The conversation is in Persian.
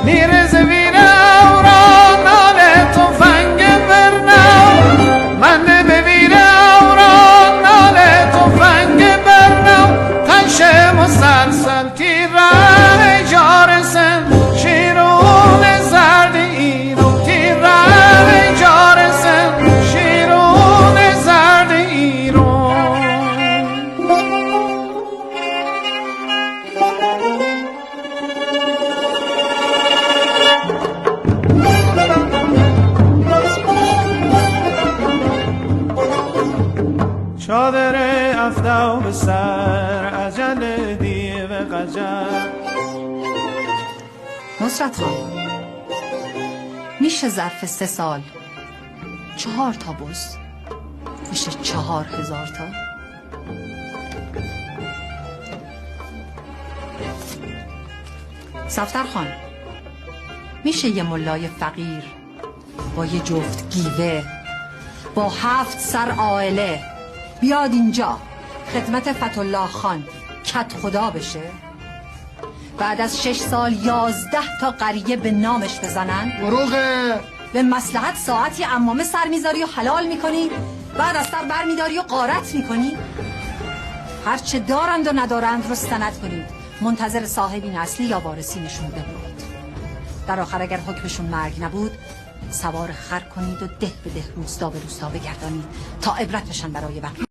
میرزه ویره و را ناله تفنگ برنو من ببیره و را ناله تفنگ برنو تنش مسلسل تیره جارسن شیرون زرد ایرو تیره جارسن شیرون زرد ایرو چادر افدو به سر عجل دیو قجر. نصرت خان، میشه ظرف 3 سال 4 تا بز میشه 4000 تا؟ صفدر خان، میشه یه ملای فقیر با یه جفت گیوه با 7 سر عائله بیاد اینجا خدمت فتحالله خان کت خدا بشه، بعد از 6 سال 11 تا قریه به نامش بزنن؟ دروغه. به مصلحت ساعتی عمامه سر میذاری و حلال میکنی، بعد از سر بر میداری و غارت میکنی. هرچه دارند و ندارند رو سند کنید، منتظر صاحبین اصلی یا وارثینشون بمونید. در آخر اگر حکمشون مرگ نبود سوار خر کنید و ده به ده روستا به روستا بگردانید تا عبرت بشن برای وقت.